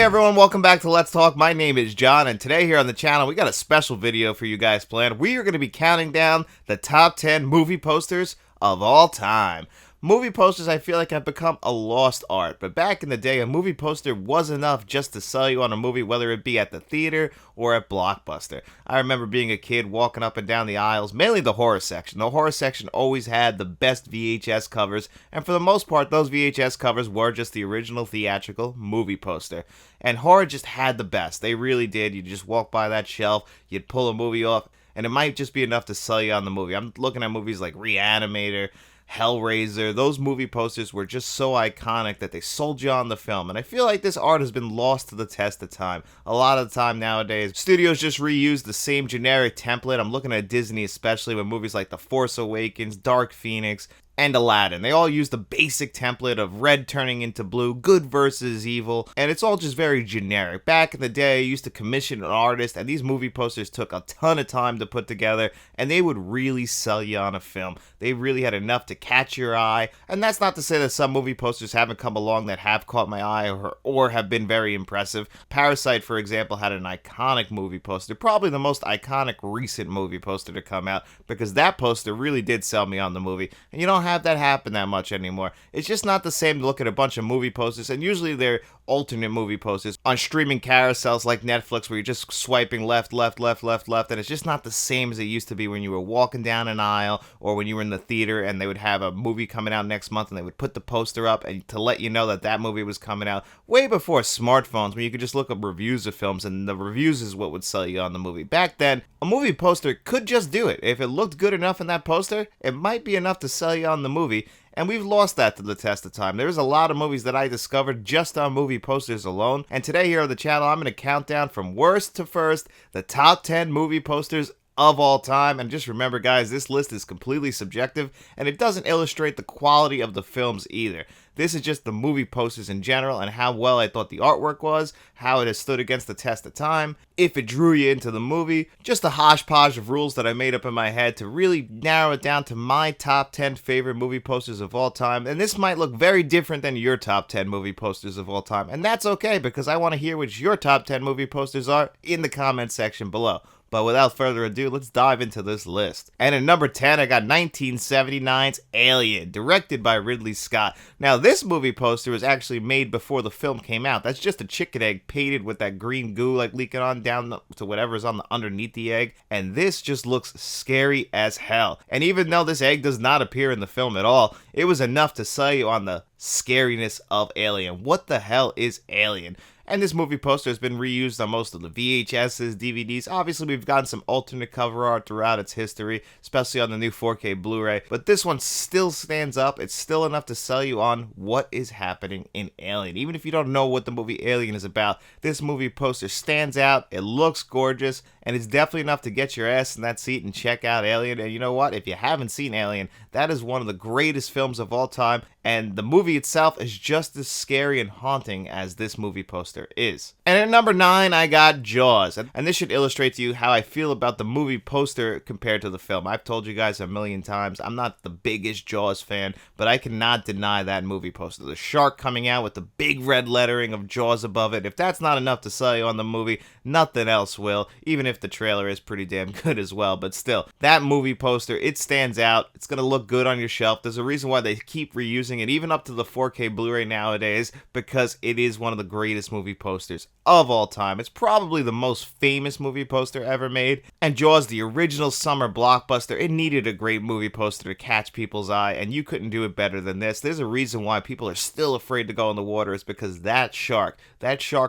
Hey everyone, welcome back to Let's Talk. My name is John, and today here on the channel, we got a special video for you guys planned. We are going to be counting down the top 10 movie posters of all time. Movie posters, I feel like, have become a lost art, but back in the day, a movie poster was enough just to sell you on a movie, whether it be at the theater or at Blockbuster. I remember being a kid walking up and down the aisles, mainly the horror section. The horror section always had the best VHS covers, and for the most part, those VHS covers were just the original theatrical movie poster. And horror just had the best. They really did. You just walk by that shelf, you'd pull a movie off, and it might just be enough to sell you on the movie. I'm looking at movies like Reanimator, Hellraiser. Those movie posters were just so iconic that they sold you on the film, and I feel like this art has been lost to the test of time. A lot of the time nowadays, studios just reuse the same generic template. I'm looking at Disney, especially with movies like The Force Awakens, Dark Phoenix, and Aladdin. They all use the basic template of red turning into blue, good versus evil, and it's all just very generic. Back in the day, I used to commission an artist, and these movie posters took a ton of time to put together, and they would really sell you on a film. They really had enough to catch your eye, and that's not to say that some movie posters haven't come along that have caught my eye or have been very impressive. Parasite, for example, had an iconic movie poster, probably the most iconic recent movie poster to come out, because that poster really did sell me on the movie, and you don't have that happen that much anymore. It's just not the same to look at a bunch of movie posters, and usually they're alternate movie posters on streaming carousels like Netflix, where you're just swiping left, and it's just not the same as it used to be when you were walking down an aisle or when you were in the theater and they would have a movie coming out next month and they would put the poster up and to let you know that that movie was coming out way before smartphones, when you could just look up reviews of films and the reviews is what would sell you on the movie. Back then, a movie poster could just do it. If it looked good enough in that poster, it might be enough to sell you on the movie. And we've lost that to the test of time. There's a lot of movies that I discovered just on movie posters alone. And today here on the channel, I'm going to count down from worst to first the top 10 movie posters of all time. And just remember, guys, this list is completely subjective and it doesn't illustrate the quality of the films either. This is just the movie posters in general and how well I thought the artwork was, how it has stood against the test of time, if it drew you into the movie, just a hodgepodge of rules that I made up in my head to really narrow it down to my top 10 favorite movie posters of all time. And this might look very different than your top 10 movie posters of all time. And that's okay, because I want to hear what your top 10 movie posters are in the comment section below. But without further ado, let's dive into this list. And at number 10, I got 1979's Alien, directed by Ridley Scott. Now, this movie poster was actually made before the film came out. That's just a chicken egg painted with that green goo like leaking on down to whatever's on the underneath the egg. And this just looks scary as hell. And even though this egg does not appear in the film at all, it was enough to sell you on the scariness of Alien. What the hell is Alien? And this movie poster has been reused on most of the VHSs, DVDs. Obviously, we've gotten some alternate cover art throughout its history, especially on the new 4K Blu-ray. But this one still stands up. It's still enough to sell you on what is happening in Alien. Even if you don't know what the movie Alien is about, this movie poster stands out. It looks gorgeous, and it's definitely enough to get your ass in that seat and check out Alien. And you know what? If you haven't seen Alien, that is one of the greatest films of all time. And the movie itself is just as scary and haunting as this movie poster is. And at number 9, I got Jaws. And this should illustrate to you how I feel about the movie poster compared to the film. I've told you guys a million times, I'm not the biggest Jaws fan, but I cannot deny that movie poster. The shark coming out with the big red lettering of Jaws above it. If that's not enough to sell you on the movie, nothing else will, even if the trailer is pretty damn good as well. But still, that movie poster, it stands out. It's going to look good on your shelf. There's a reason why they keep reusing it, even up to the 4K Blu-ray nowadays, because it is one of the greatest movie posters of all time. It's probably the most famous movie poster ever made. And Jaws, the original summer blockbuster, it needed a great movie poster to catch people's eye, and you couldn't do it better than this. There's a reason why people are still afraid to go in the water, is because that shark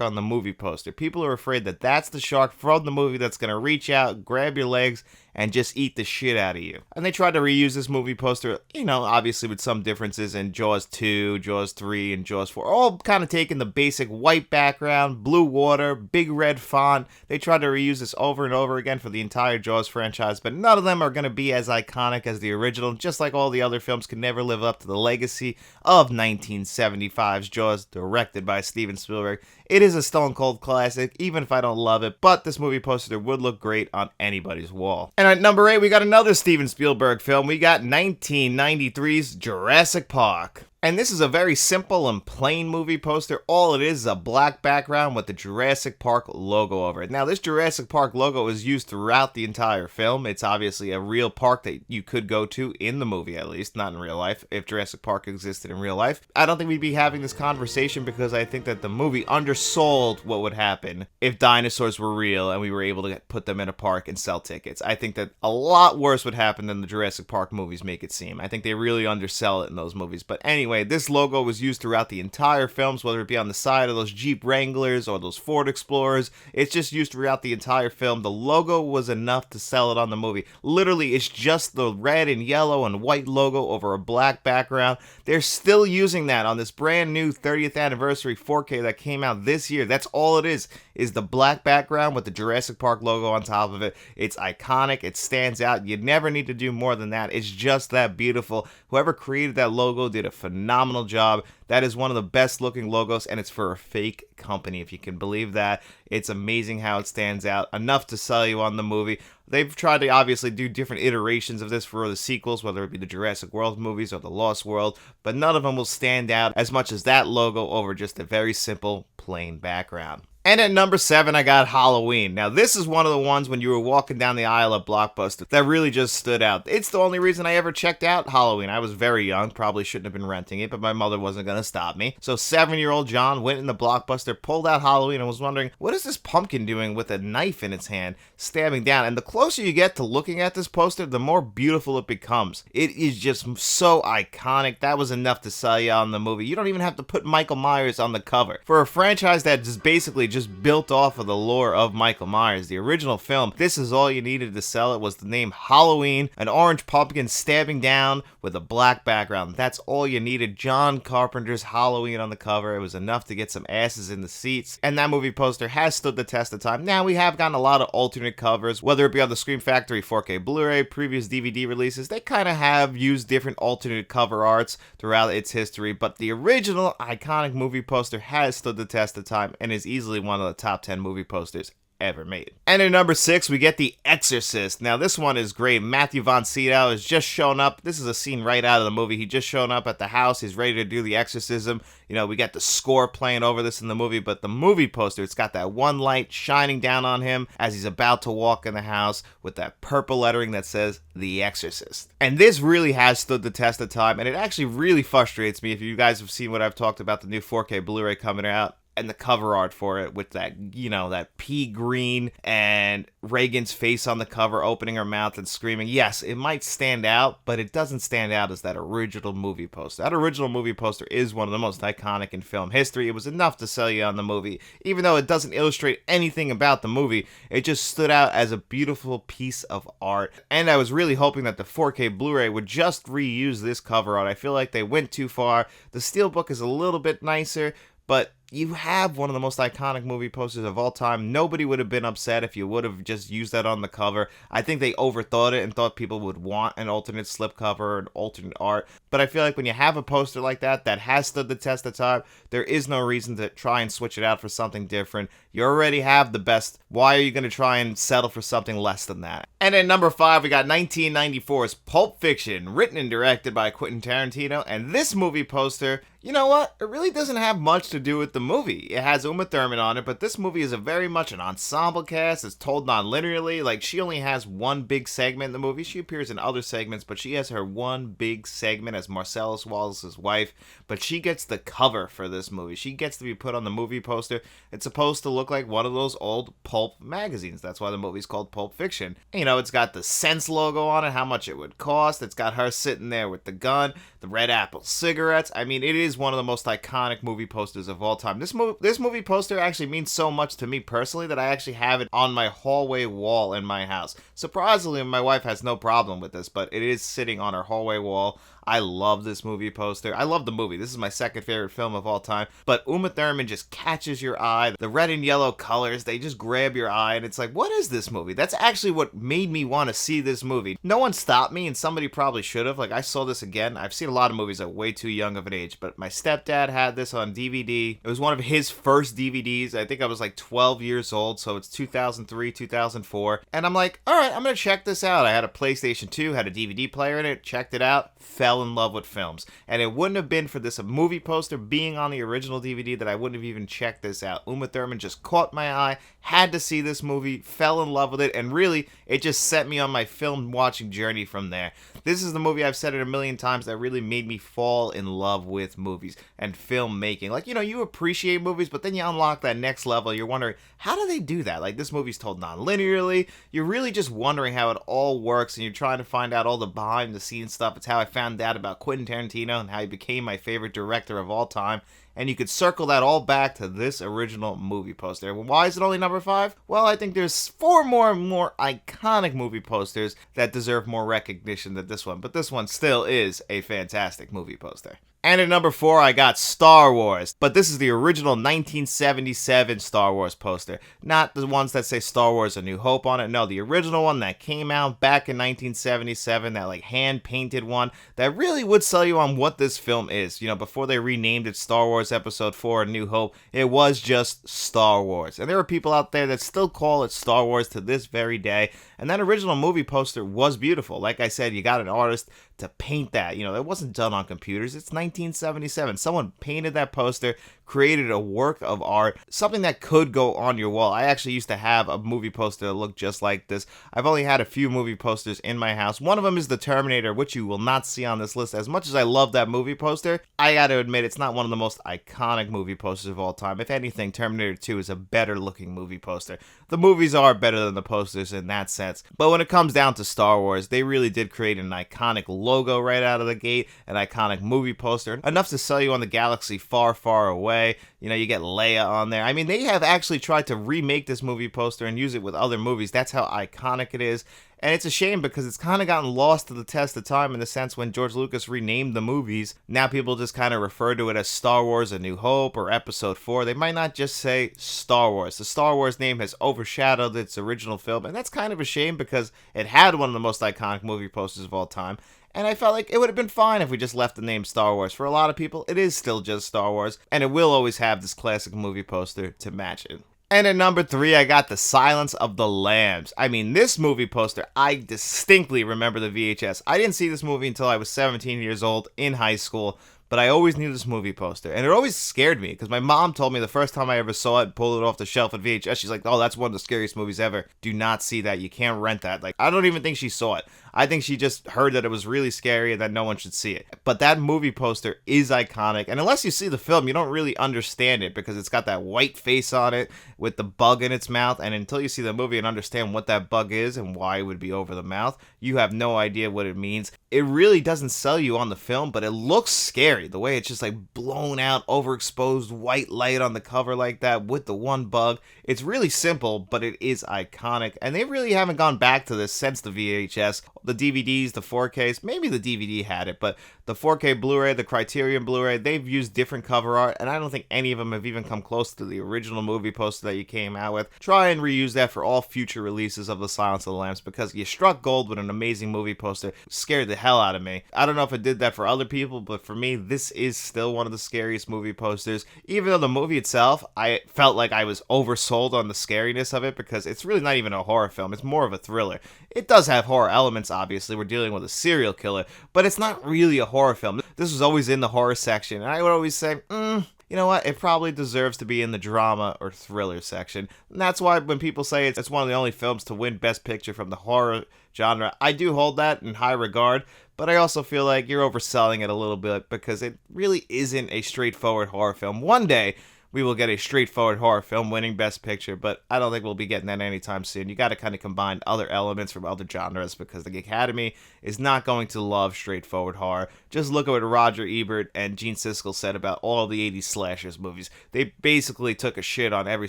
on the movie poster, people are afraid that that's the shark from the movie that's going to reach out, grab your legs, and just eat the shit out of you. And they tried to reuse this movie poster, you know, obviously with some differences in Jaws 2, Jaws 3, and Jaws 4. All kind of taking the basic white background, blue water, big red font. They tried to reuse this over and over again for the entire Jaws franchise, but none of them are going to be as iconic as the original, just like all the other films could never live up to the legacy of 1975's Jaws, directed by Steven Spielberg. It is a stone cold classic, even if I don't love it, but this movie poster would look great on anybody's wall. And at number 8, we got another Steven Spielberg film. We got 1993's Jurassic Park. And this is a very simple and plain movie poster. All it is a black background with the Jurassic Park logo over it. Now, this Jurassic Park logo is used throughout the entire film. It's obviously a real park that you could go to in the movie, at least, not in real life, if Jurassic Park existed in real life. I don't think we'd be having this conversation because I think that the movie undersold what would happen if dinosaurs were real and we were able to put them in a park and sell tickets. I think that a lot worse would happen than the Jurassic Park movies make it seem. I think they really undersell it in those movies. But anyway, this logo was used throughout the entire films, whether it be on the side of those Jeep Wranglers or those Ford Explorers. It's just used throughout the entire film. The logo was enough to sell it on the movie. Literally, it's just the red and yellow and white logo over a black background. They're still using that on this brand new 30th anniversary 4K that came out this year. That's all it is the black background with the Jurassic Park logo on top of it. It's iconic. It stands out. You never need to do more than that. It's just that beautiful. Whoever created that logo did a phenomenal job. That is one of the best looking logos, and it's for a fake company, if you can believe that. It's amazing how it stands out, enough to sell you on the movie. They've tried to obviously do different iterations of this for the sequels, whether it be the Jurassic World movies or the Lost World, but none of them will stand out as much as that logo over just a very simple, plain background. And at number 7, I got Halloween. Now, this is one of the ones when you were walking down the aisle of Blockbuster that really just stood out. It's the only reason I ever checked out Halloween. I was very young, probably shouldn't have been renting it, but my mother wasn't going to stop me. So 7-year-old John went in the Blockbuster, pulled out Halloween, and was wondering, what is this pumpkin doing with a knife in its hand, stabbing down? And the closer you get to looking at this poster, the more beautiful it becomes. It is just so iconic. That was enough to sell you on the movie. You don't even have to put Michael Myers on the cover. For a franchise that just basically just built off of the lore of Michael Myers, the original film, this is all you needed to sell it was the name Halloween, an orange pumpkin stabbing down with a black background. That's all you needed. John Carpenter's Halloween on the cover. It was enough to get some asses in the seats, and that movie poster has stood the test of time. Now, we have gotten a lot of alternate covers, whether it be on the Scream Factory 4K Blu-ray, previous DVD releases. They kind of have used different alternate cover arts throughout its history, but the original iconic movie poster has stood the test of time and is easily one of the top 10 movie posters ever made. And at number 6, we get The Exorcist. Now, this one is great. Matthew Von Sydow has just shown up. This is a scene right out of the movie. He just shown up at the house. He's ready to do the exorcism. You know, we got the score playing over this in the movie, but the movie poster, it's got that one light shining down on him as he's about to walk in the house with that purple lettering that says The Exorcist. And this really has stood the test of time, and it actually really frustrates me. If you guys have seen what I've talked about, the new 4K Blu-ray coming out, and the cover art for it with that, you know, that pea green and Reagan's face on the cover opening her mouth and screaming. Yes, it might stand out, but it doesn't stand out as that original movie poster. That original movie poster is one of the most iconic in film history. It was enough to sell you on the movie. Even though it doesn't illustrate anything about the movie, it just stood out as a beautiful piece of art. And I was really hoping that the 4K Blu-ray would just reuse this cover art. I feel like they went too far. The Steelbook is a little bit nicer, but you have one of the most iconic movie posters of all time. Nobody would have been upset if you would have just used that on the cover. I think they overthought it and thought people would want an alternate slipcover or an alternate art. But I feel like when you have a poster like that has stood the test of time, there is no reason to try and switch it out for something different. You already have the best. Why are you going to try and settle for something less than that? And at number 5, we got 1994's Pulp Fiction, written and directed by Quentin Tarantino. And this movie poster, you know what? It really doesn't have much to do with the movie. It has Uma Thurman on it, but this movie is very much an ensemble cast. It's told non-linearly. Like, she only has one big segment in the movie. She appears in other segments, but she has her one big segment as Marcellus Wallace's wife. But she gets the cover for this movie. She gets to be put on the movie poster. It's supposed to look like one of those old pulp magazines. That's why the movie's called Pulp Fiction. You know, it's got the Sense logo on it, how much it would cost. It's got her sitting there with the gun, the Red Apple cigarettes. I mean, it is one of the most iconic movie posters of all time. This movie poster actually means so much to me personally that I actually have it on my hallway wall in my house. Surprisingly, my wife has no problem with this, but it is sitting on her hallway wall. I love this movie poster. I love the movie. This is my second favorite film of all time. But Uma Thurman just catches your eye. The red and yellow colors, they just grab your eye. And it's like, what is this movie? That's actually what made me want to see this movie. No one stopped me, and somebody probably should have. Like, I saw this again. I've seen a lot of movies at way too young of an age. But My stepdad had this on DVD. It was one of his first DVDs. I think I was like 12 years old, so it's 2003, 2004. And I'm like, all right, I'm going to check this out. I had a PlayStation 2, had a DVD player in it, checked it out, fell in love with films. And it wouldn't have been for this movie poster being on the original DVD that I wouldn't have even checked this out. Uma Thurman just caught my eye, had to see this movie, fell in love with it, and really, it just set me on my film watching journey from there. This is the movie, I've said it a million times, that really made me fall in love with movies and filmmaking. Like, you appreciate movies, but then you unlock that next level. You're wondering, how do they do that? Like, this movie's told non-linearly. You're really just wondering how it all works, and you're trying to find out all the behind-the-scenes stuff. It's how I found out about Quentin Tarantino and how he became my favorite director of all time. And you could circle that all back to this original movie poster. Why is it only number 5? Well, I think there's 4 more iconic movie posters that deserve more recognition than this one. But this one still is a fantastic movie poster. And at number 4, I got Star Wars. But this is the original 1977 Star Wars poster. Not the ones that say Star Wars A New Hope on it. No, the original one that came out back in 1977. That hand-painted one. That really would sell you on what this film is. Before they renamed it Star Wars Episode 4 A New Hope, it was just Star Wars. And there are people out there that still call it Star Wars to this very day. And that original movie poster was beautiful. Like I said, you got an artist to paint that. It wasn't done on computers. It's 1977. Someone painted that poster, created a work of art, something that could go on your wall. I actually used to have a movie poster that looked just like this. I've only had a few movie posters in my house. One of them is The Terminator, which you will not see on this list. As much as I love that movie poster, I got to admit it's not one of the most iconic movie posters of all time. If anything, Terminator 2 is a better looking movie poster. The movies are better than the posters in that sense. But when it comes down to Star Wars, they really did create an iconic logo right out of the gate, an iconic movie poster, enough to sell you on the galaxy far, far away. You get Leia on there. I mean, they have actually tried to remake this movie poster and use it with other movies. That's how iconic it is. And it's a shame because it's kind of gotten lost to the test of time in the sense when George Lucas renamed the movies. Now people just kind of refer to it as Star Wars A New Hope or Episode 4. They might not just say Star Wars. The Star Wars name has overshadowed its original film, and that's kind of a shame because it had one of the most iconic movie posters of all time. And I felt like it would have been fine if we just left the name Star Wars. For a lot of people, it is still just Star Wars, and it will always have this classic movie poster to match it. And at number 3, I got The Silence of the Lambs. I mean, this movie poster, I distinctly remember the VHS. I didn't see this movie until I was 17 years old in high school, but I always knew this movie poster. And it always scared me, because my mom told me the first time I ever saw it, pulled it off the shelf at VHS, she's like, oh, that's one of the scariest movies ever. Do not see that. You can't rent that. Like, I don't even think she saw it. I think she just heard that it was really scary and that no one should see it. But that movie poster is iconic, and unless you see the film, you don't really understand it because it's got that white face on it with the bug in its mouth, and until you see the movie and understand what that bug is and why it would be over the mouth, you have no idea what it means. It really doesn't sell you on the film, but it looks scary. The way it's just like blown out, overexposed white light on the cover like that with the one bug. It's really simple, but it is iconic, and they really haven't gone back to this since the VHS. The DVDs, the 4Ks, maybe the DVD had it, but the 4K Blu-ray, the Criterion Blu-ray, they've used different cover art, and I don't think any of them have even come close to the original movie poster that you came out with. Try and reuse that for all future releases of The Silence of the Lambs, because you struck gold with an amazing movie poster. It scared the hell out of me. I don't know if it did that for other people, but for me, this is still one of the scariest movie posters. Even though the movie itself, I felt like I was oversold on the scariness of it, because it's really not even a horror film. It's more of a thriller. It does have horror elements, obviously. We're dealing with a serial killer, but it's not really a horror film. This was always in the horror section, and I would always say, you know what, it probably deserves to be in the drama or thriller section. And that's why when people say it's one of the only films to win Best Picture from the horror genre, I do hold that in high regard, but I also feel like you're overselling it a little bit because it really isn't a straightforward horror film. One day, we will get a straightforward horror film winning Best Picture, but I don't think we'll be getting that anytime soon. You got to kind of combine other elements from other genres because the Academy is not going to love straightforward horror. Just look at what Roger Ebert and Gene Siskel said about all the 80s slashers movies. They basically took a shit on every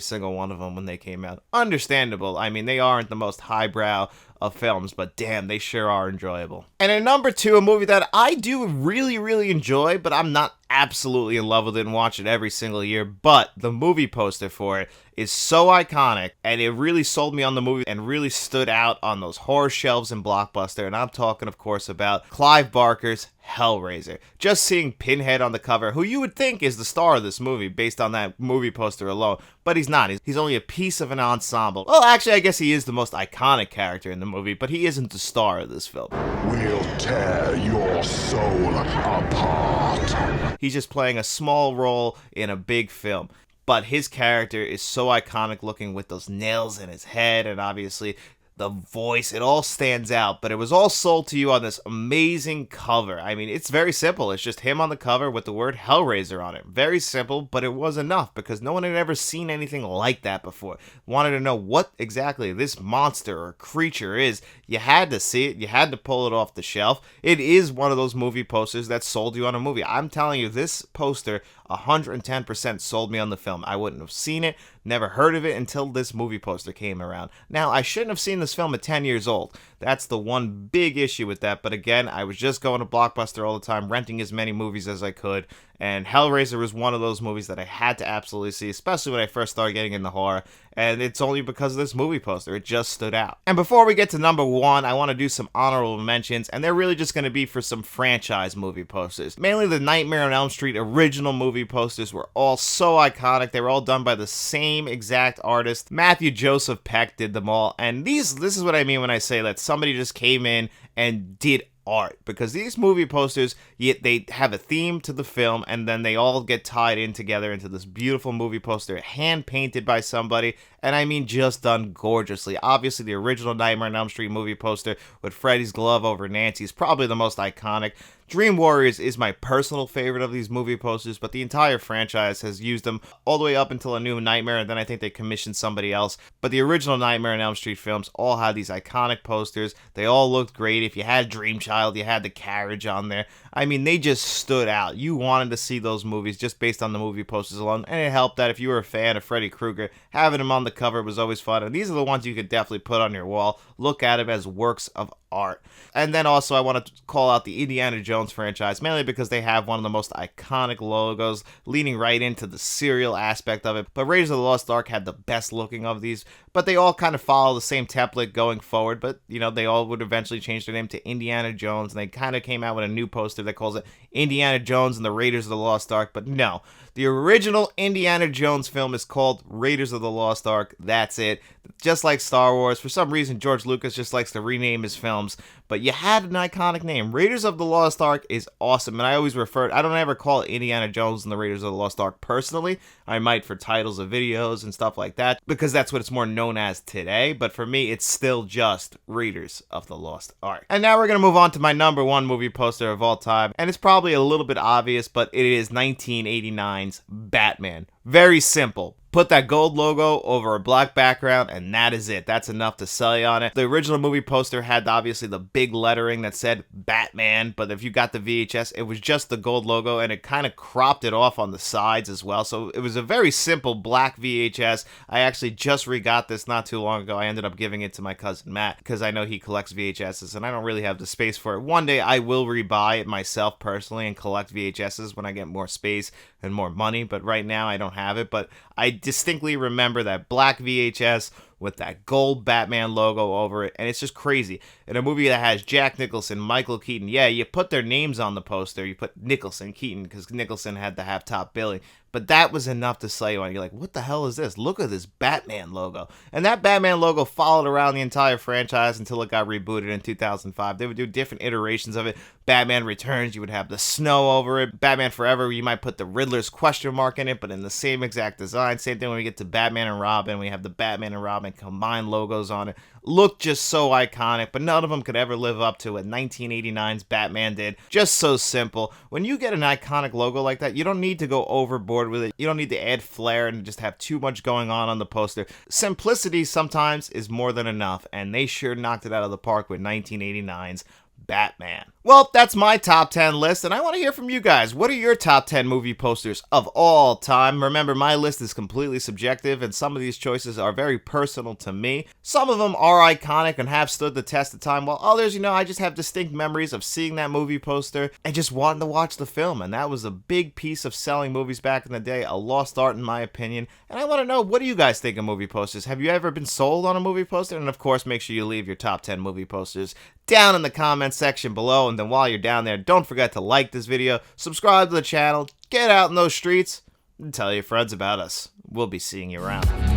single one of them when they came out. Understandable. I mean, they aren't the most highbrow of films, but damn, they sure are enjoyable. And at number 2, a movie that I do really, really enjoy, but I'm not absolutely in love with it and watch it every single year, but the movie poster for it is so iconic, and it really sold me on the movie and really stood out on those horror shelves in Blockbuster. And I'm talking, of course, about Clive Barker's Hellraiser. Just seeing Pinhead on the cover, who you would think is the star of this movie based on that movie poster alone, but he's not. He's only a piece of an ensemble. Well, actually, I guess he is the most iconic character in the movie, but he isn't the star of this film. We'll tear your soul apart. He's just playing a small role in a big film. But his character is so iconic looking with those nails in his head, and obviously the voice, it all stands out. But it was all sold to you on this amazing cover. I mean, it's very simple. It's just him on the cover with the word Hellraiser on it. Very simple, but it was enough because no one had ever seen anything like that before. Wanted to know what exactly this monster or creature is. You had to see it. You had to pull it off the shelf. It is one of those movie posters that sold you on a movie. I'm telling you, this poster 110% sold me on the film. I wouldn't have seen it, never heard of it until this movie poster came around. Now, I shouldn't have seen this film at 10 years old. That's the one big issue with that. But again, I was just going to Blockbuster all the time, renting as many movies as I could. And Hellraiser was one of those movies that I had to absolutely see, especially when I first started getting into horror. And it's only because of this movie poster. It just stood out. And before we get to number one, I want to do some honorable mentions. And they're really just going to be for some franchise movie posters. Mainly the Nightmare on Elm Street original movie posters were all so iconic. They were all done by the same exact artist. Matthew Joseph Peck did them all. And this is what I mean when I say that somebody just came in and did art, because these movie posters, they have a theme to the film, and then they all get tied in together into this beautiful movie poster, hand painted by somebody, and I mean just done gorgeously. Obviously, the original Nightmare on Elm Street movie poster with Freddy's glove over Nancy's probably the most iconic. Dream Warriors is my personal favorite of these movie posters, but the entire franchise has used them all the way up until A New Nightmare, and then I think they commissioned somebody else. But the original Nightmare on Elm Street films all had these iconic posters. They all looked great. If you had Dream Child, you had the carriage on there. I mean, they just stood out. You wanted to see those movies just based on the movie posters alone, and it helped that if you were a fan of Freddy Krueger, having him on the cover was always fun, and these are the ones you could definitely put on your wall. Look at them as works of art. And then also I want to call out the Indiana Jones franchise, mainly because they have one of the most iconic logos, leaning right into the serial aspect of it. But Raiders of the Lost Ark had the best looking of these, but they all kind of follow the same template going forward. But, you know, they all would eventually change their name to Indiana Jones, and they kind of came out with a new poster that calls it Indiana Jones and the Raiders of the Lost Ark. But no, the original Indiana Jones film is called Raiders of the Lost Ark. That's it. Just like Star Wars, for some reason George Lucas just likes to rename his films, but you had an iconic name. Raiders of the Lost Ark is awesome, and I always I don't ever call it Indiana Jones and the Raiders of the Lost Ark personally. I might for titles of videos and stuff like that, because that's what it's more known as today, but for me, it's still just Raiders of the Lost Ark. And now we're going to move on to my number one movie poster of all time, and it's probably a little bit obvious, but it is 1989's Batman. Very simple. Put that gold logo over a black background, and that is it. That's enough to sell you on it. The original movie poster had obviously the big lettering that said Batman, but if you got the VHS, it was just the gold logo, and it kind of cropped it off on the sides as well. So it was a very simple black VHS. I actually just re-got this not too long ago. I ended up giving it to my cousin Matt because I know he collects VHSs, and I don't really have the space for it. One day I will rebuy it myself personally and collect VHSs when I get more space and more money, but right now I don't have it. But I distinctly remember that black VHS with that gold Batman logo over it, and it's just crazy. In a movie that has Jack Nicholson, Michael Keaton, yeah, you put their names on the poster, you put Nicholson, Keaton, because Nicholson had to have top billing, but that was enough to sell you on. You're like, what the hell is this? Look at this Batman logo. And that Batman logo followed around the entire franchise until it got rebooted in 2005. They would do different iterations of it. Batman Returns, you would have the snow over it. Batman Forever, you might put the Riddler's question mark in it, but in the same exact design. Same thing when we get to Batman and Robin. We have the Batman and Robin combined logos on it. Looked just so iconic, but none of them could ever live up to what 1989's Batman did. Just so simple. When you get an iconic logo like that, you don't need to go overboard with it. You don't need to add flair and just have too much going on the poster. Simplicity sometimes is more than enough, and they sure knocked it out of the park with 1989's Batman. Well, that's my top 10 list, and I want to hear from you guys. What are your top 10 movie posters of all time? Remember, my list is completely subjective, and some of these choices are very personal to me. Some of them are iconic and have stood the test of time, while others, I just have distinct memories of seeing that movie poster and just wanting to watch the film, and that was a big piece of selling movies back in the day, a lost art in my opinion. And I want to know, what do you guys think of movie posters? Have you ever been sold on a movie poster? And of course, make sure you leave your top 10 movie posters down in the comments section below. And then while you're down there, don't forget to like this video, subscribe to the channel, get out in those streets, and tell your friends about us. We'll be seeing you around.